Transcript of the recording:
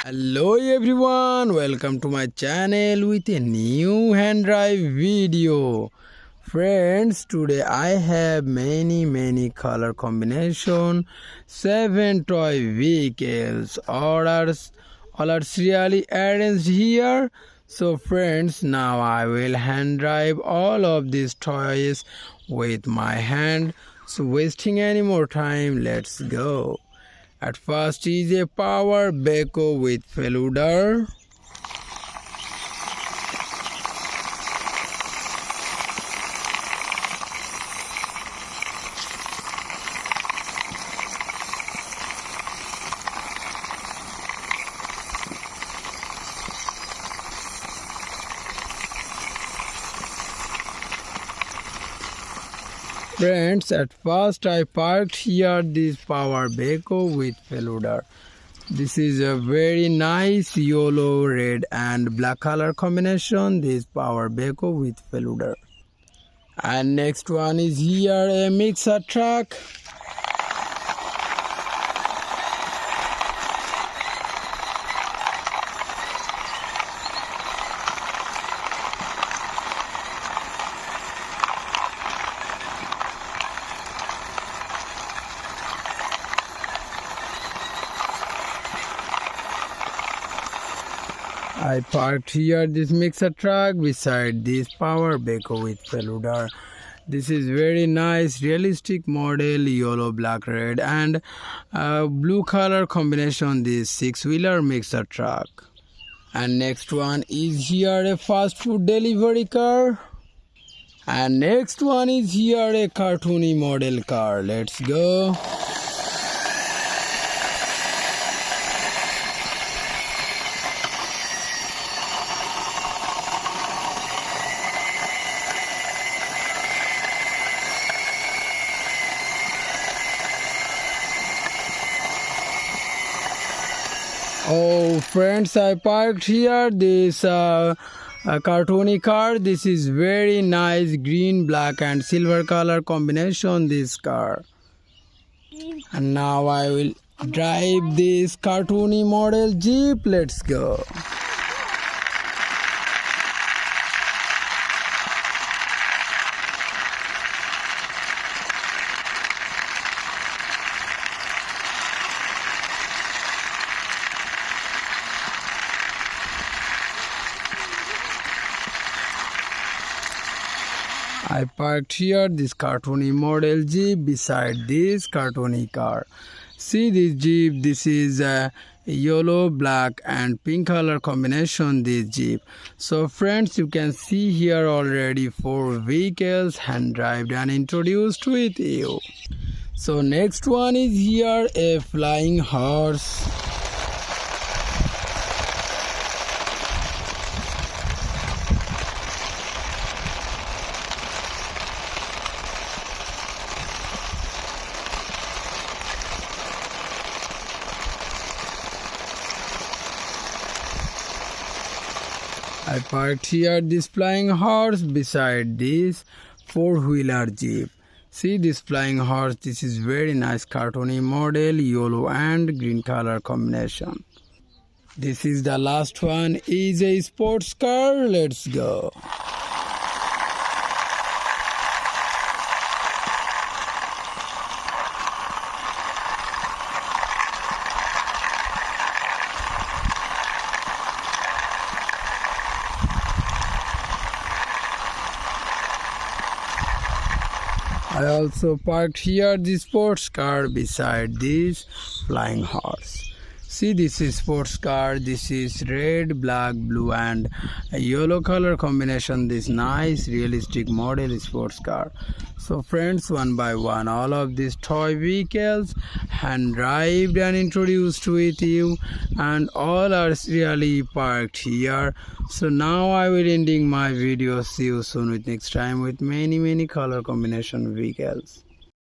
Hello everyone, welcome to my channel with a new hand drive video. Friends, today I have many color combination, 7 toy vehicles, all are serially arranged here. So friends, now I will hand drive all of these toys with my hand. So wasting any more time, let's go. At first is a Power Beku with Faluder. Friends, at first I parked here this Power Beku with Faluder. This is a very nice yellow, red and black color combination, this Power Beku with Faluder. And next one is here a mixer truck. I parked here this mixer truck beside this Power Beku with Faluder. This is very nice realistic model, yellow, black, red and blue color combination, this 6-wheeler mixer truck. And next one is here a fast food delivery car. And next one is here a cartoony model car. Let's go. Oh friends, I parked here this cartoony car. This is very nice green, black and silver color combination, this car. And now I will drive this cartoony model Jeep. Let's go. I parked here this cartoony model Jeep beside this cartoony car. See this Jeep, this is a yellow, black and pink color combination, this Jeep. So friends, you can see here already 4 vehicles hand driven and introduced with you. So next one is here a flying horse. I parked here this flying horse beside this 4-wheeler Jeep. See this flying horse, this is very nice cartoony model, yellow and green color combination. This is the last one, is a sports car. Let's go. I also parked here the sports car beside this flying horse. See, this is sports car. This is red, black, blue and a yellow color combination. This nice realistic model sports car. So friends, one by one all of these toy vehicles hand driven and introduced with you, and all are really parked here. So now I will ending my video. See you soon with next time with many color combination vehicles.